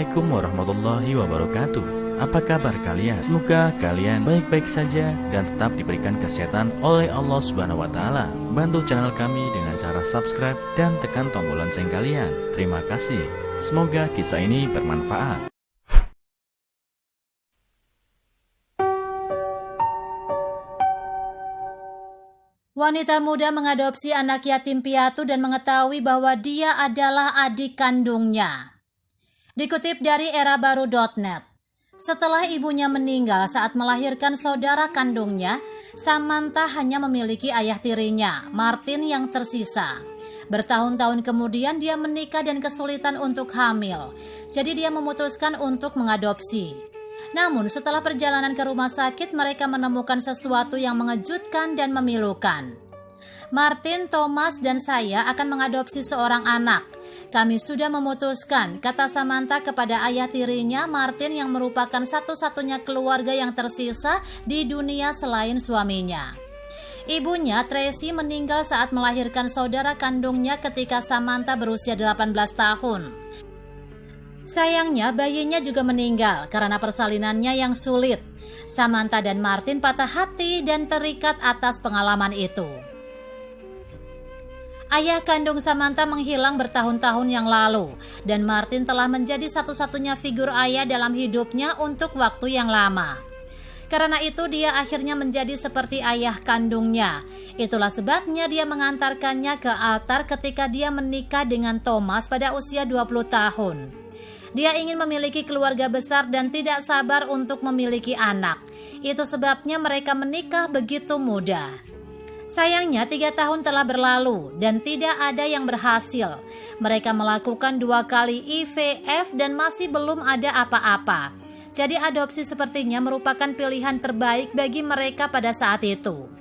Assalamualaikum warahmatullahi wabarakatuh. Apa kabar kalian? Semoga kalian baik-baik saja dan tetap diberikan kesehatan oleh Allah Subhanahu wa taala. Bantu channel kami dengan cara subscribe dan tekan tombol lonceng kalian. Terima kasih. Semoga kisah ini bermanfaat. Wanita muda mengadopsi anak yatim piatu dan mengetahui bahwa dia adalah adik kandungnya. Dikutip dari erabaru.net, setelah ibunya meninggal saat melahirkan saudara kandungnya, Samantha hanya memiliki ayah tirinya, Martin yang tersisa. Bertahun-tahun kemudian dia menikah dan kesulitan untuk hamil, jadi dia memutuskan untuk mengadopsi. Namun setelah perjalanan ke rumah sakit, mereka menemukan sesuatu yang mengejutkan dan memilukan. Martin, Thomas, dan saya akan mengadopsi seorang anak. Kami sudah memutuskan, kata Samantha kepada ayah tirinya, Martin, yang merupakan satu-satunya keluarga yang tersisa di dunia selain suaminya. Ibunya, Tracy, meninggal saat melahirkan saudara kandungnya ketika Samantha berusia 18 tahun. Sayangnya, bayinya juga meninggal karena persalinannya yang sulit. Samantha dan Martin patah hati dan terikat atas pengalaman itu. Ayah kandung Samantha menghilang bertahun-tahun yang lalu, dan Martin telah menjadi satu-satunya figur ayah dalam hidupnya untuk waktu yang lama. Karena itu dia akhirnya menjadi seperti ayah kandungnya. Itulah sebabnya dia mengantarkannya ke altar ketika dia menikah dengan Thomas pada usia 20 tahun. Dia ingin memiliki keluarga besar dan tidak sabar untuk memiliki anak. Itu sebabnya mereka menikah begitu muda. Sayangnya 3 tahun telah berlalu dan tidak ada yang berhasil. Mereka melakukan 2 kali IVF dan masih belum ada apa-apa. Jadi adopsi sepertinya merupakan pilihan terbaik bagi mereka pada saat itu.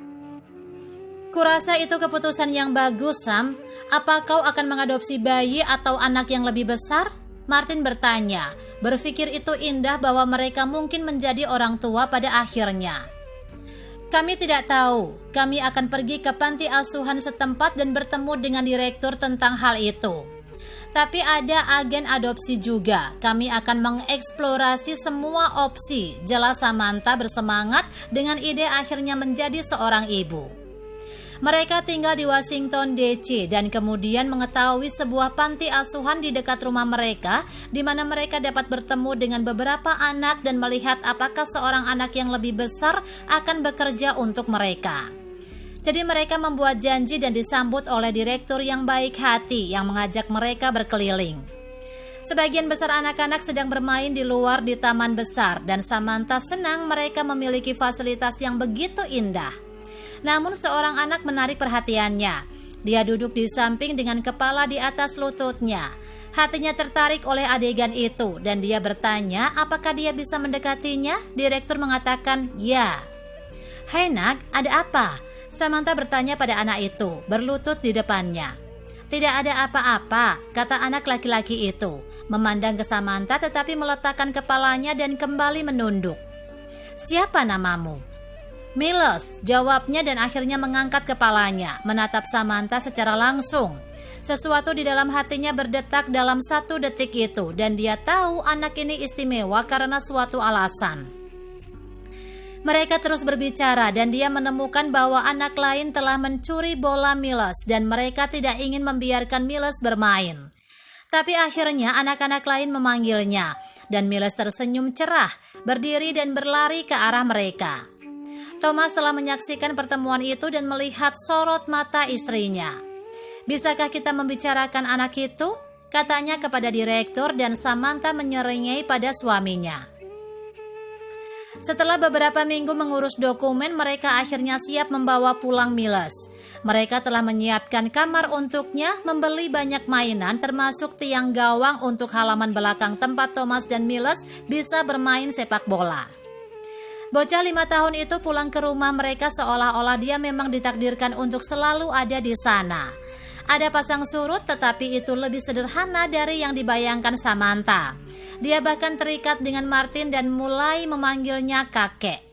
Kurasa itu keputusan yang bagus, Sam. Apa kau akan mengadopsi bayi atau anak yang lebih besar? Martin bertanya, berpikir itu indah bahwa mereka mungkin menjadi orang tua pada akhirnya. Kami tidak tahu, kami akan pergi ke panti asuhan setempat dan bertemu dengan direktur tentang hal itu. Tapi ada agen adopsi juga, kami akan mengeksplorasi semua opsi, jelas Samantha bersemangat dengan ide akhirnya menjadi seorang ibu. Mereka tinggal di Washington DC dan kemudian mengetahui sebuah panti asuhan di dekat rumah mereka di mana mereka dapat bertemu dengan beberapa anak dan melihat apakah seorang anak yang lebih besar akan bekerja untuk mereka. Jadi mereka membuat janji dan disambut oleh direktur yang baik hati yang mengajak mereka berkeliling. Sebagian besar anak-anak sedang bermain di luar di taman besar dan Samantha senang mereka memiliki fasilitas yang begitu indah. Namun seorang anak menarik perhatiannya. Dia duduk di samping dengan kepala di atas lututnya. Hatinya tertarik oleh adegan itu dan dia bertanya apakah dia bisa mendekatinya. Direktur mengatakan ya. "Hai nak, ada apa?" Samantha bertanya pada anak itu, berlutut di depannya. "Tidak ada apa-apa," kata anak laki-laki itu, memandang ke Samantha tetapi meletakkan kepalanya dan kembali menunduk. "Siapa namamu?" "Miles," jawabnya dan akhirnya mengangkat kepalanya, menatap Samantha secara langsung. Sesuatu di dalam hatinya berdetak dalam 1 detik itu dan dia tahu anak ini istimewa karena suatu alasan. Mereka terus berbicara dan dia menemukan bahwa anak lain telah mencuri bola Miles dan mereka tidak ingin membiarkan Miles bermain. Tapi akhirnya anak-anak lain memanggilnya dan Miles tersenyum cerah, berdiri dan berlari ke arah mereka. Thomas telah menyaksikan pertemuan itu dan melihat sorot mata istrinya. "Bisakah kita membicarakan anak itu?" katanya kepada direktur dan Samantha menyeringai pada suaminya. Setelah beberapa minggu mengurus dokumen, mereka akhirnya siap membawa pulang Miles. Mereka telah menyiapkan kamar untuknya, membeli banyak mainan termasuk tiang gawang untuk halaman belakang tempat Thomas dan Miles bisa bermain sepak bola. Bocah 5 tahun itu pulang ke rumah mereka seolah-olah dia memang ditakdirkan untuk selalu ada di sana. Ada pasang surut tetapi itu lebih sederhana dari yang dibayangkan Samantha. Dia bahkan terikat dengan Martin dan mulai memanggilnya kakek.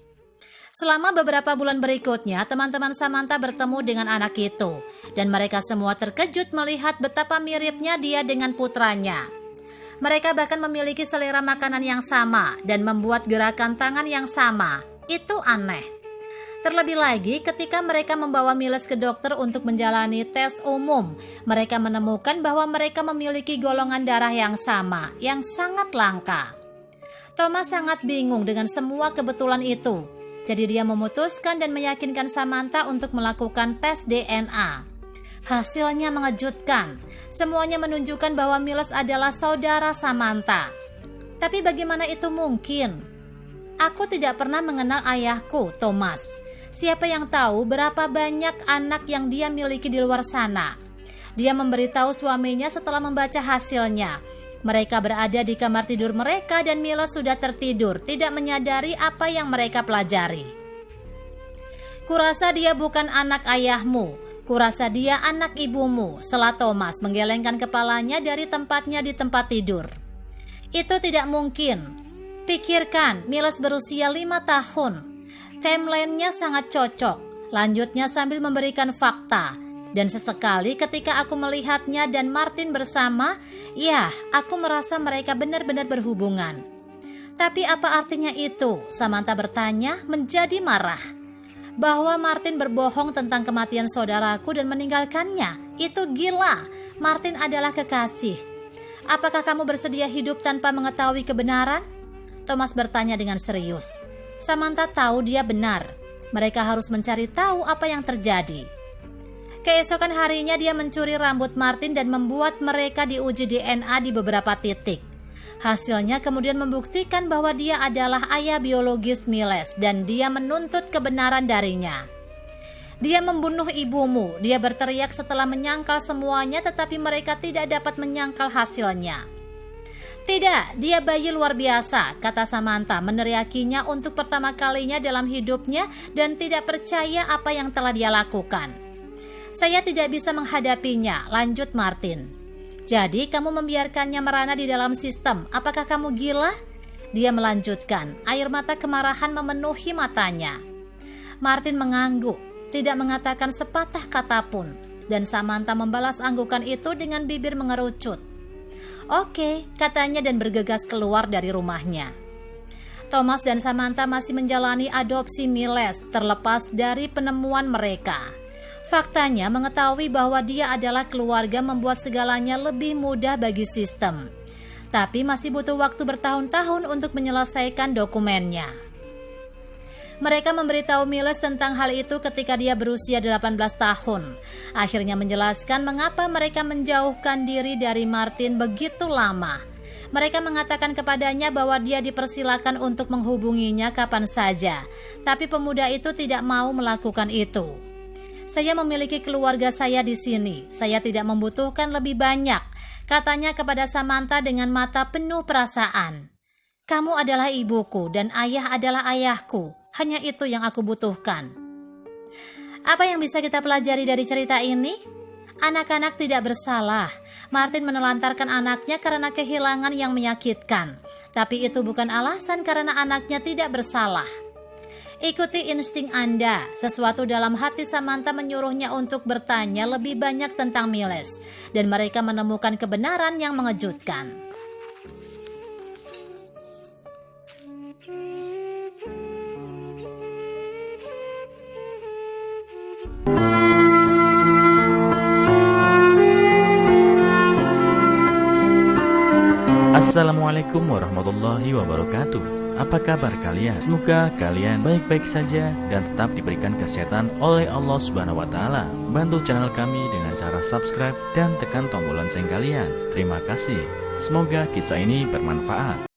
Selama beberapa bulan berikutnya, teman-teman Samantha bertemu dengan anak itu dan mereka semua terkejut melihat betapa miripnya dia dengan putranya. Mereka bahkan memiliki selera makanan yang sama dan membuat gerakan tangan yang sama. Itu aneh. Terlebih lagi ketika mereka membawa Miles ke dokter untuk menjalani tes umum, mereka menemukan bahwa mereka memiliki golongan darah yang sama, yang sangat langka. Thomas sangat bingung dengan semua kebetulan itu. Jadi dia memutuskan dan meyakinkan Samantha untuk melakukan tes DNA. Hasilnya mengejutkan. Semuanya menunjukkan bahwa Miles adalah saudara Samantha. Tapi bagaimana itu mungkin? Aku tidak pernah mengenal ayahku, Thomas. Siapa yang tahu berapa banyak anak yang dia miliki di luar sana? Dia memberitahu suaminya setelah membaca hasilnya. Mereka berada di kamar tidur mereka dan Miles sudah tertidur, tidak menyadari apa yang mereka pelajari. Kurasa dia bukan anak ayahmu. Kurasa dia anak ibumu, sela Thomas menggelengkan kepalanya dari tempatnya di tempat tidur. Itu tidak mungkin. Pikirkan, Miles berusia 5 tahun. Timeline-nya sangat cocok. Lanjutnya sambil memberikan fakta. Dan sesekali ketika aku melihatnya dan Martin bersama, ya, aku merasa mereka benar-benar berhubungan. Tapi apa artinya itu? Samantha bertanya, menjadi marah. Bahwa Martin berbohong tentang kematian saudaraku dan meninggalkannya. Itu gila. Martin adalah kekasih. Apakah kamu bersedia hidup tanpa mengetahui kebenaran? Thomas bertanya dengan serius. Samantha tahu dia benar. Mereka harus mencari tahu apa yang terjadi. Keesokan harinya dia mencuri rambut Martin dan membuat mereka diuji DNA di beberapa titik. Hasilnya kemudian membuktikan bahwa dia adalah ayah biologis Miles dan dia menuntut kebenaran darinya. Dia membunuh ibumu, dia berteriak setelah menyangkal semuanya tetapi mereka tidak dapat menyangkal hasilnya. Tidak, dia bayi luar biasa, kata Samantha meneriakinya untuk pertama kalinya dalam hidupnya dan tidak percaya apa yang telah dia lakukan. Saya tidak bisa menghadapinya, lanjut Martin. Jadi kamu membiarkannya merana di dalam sistem, apakah kamu gila? Dia melanjutkan, air mata kemarahan memenuhi matanya. Martin mengangguk, tidak mengatakan sepatah kata pun, dan Samantha membalas anggukan itu dengan bibir mengerucut. Oke, katanya dan bergegas keluar dari rumahnya. Thomas dan Samantha masih menjalani adopsi Miles terlepas dari penemuan mereka. Faktanya mengetahui bahwa dia adalah keluarga membuat segalanya lebih mudah bagi sistem. Tapi masih butuh waktu bertahun-tahun untuk menyelesaikan dokumennya. Mereka memberitahu Miles tentang hal itu ketika dia berusia 18 tahun. Akhirnya menjelaskan mengapa mereka menjauhkan diri dari Martin begitu lama. Mereka mengatakan kepadanya bahwa dia dipersilakan untuk menghubunginya kapan saja. Tapi pemuda itu tidak mau melakukan itu. Saya memiliki keluarga saya di sini. Saya tidak membutuhkan lebih banyak, katanya kepada Samantha dengan mata penuh perasaan. Kamu adalah ibuku dan ayah adalah ayahku. Hanya itu yang aku butuhkan. Apa yang bisa kita pelajari dari cerita ini? Anak-anak tidak bersalah. Martin menelantarkan anaknya karena kehilangan yang menyakitkan. Tapi itu bukan alasan karena anaknya tidak bersalah. Ikuti insting Anda. Sesuatu dalam hati Samantha menyuruhnya untuk bertanya lebih banyak tentang Miles. Dan mereka menemukan kebenaran yang mengejutkan. Assalamualaikum warahmatullahi wabarakatuh. Apa kabar kalian? Semoga kalian baik-baik saja dan tetap diberikan kesehatan oleh Allah Subhanahu wa taala. Bantu channel kami dengan cara subscribe dan tekan tombol lonceng kalian. Terima kasih. Semoga kisah ini bermanfaat.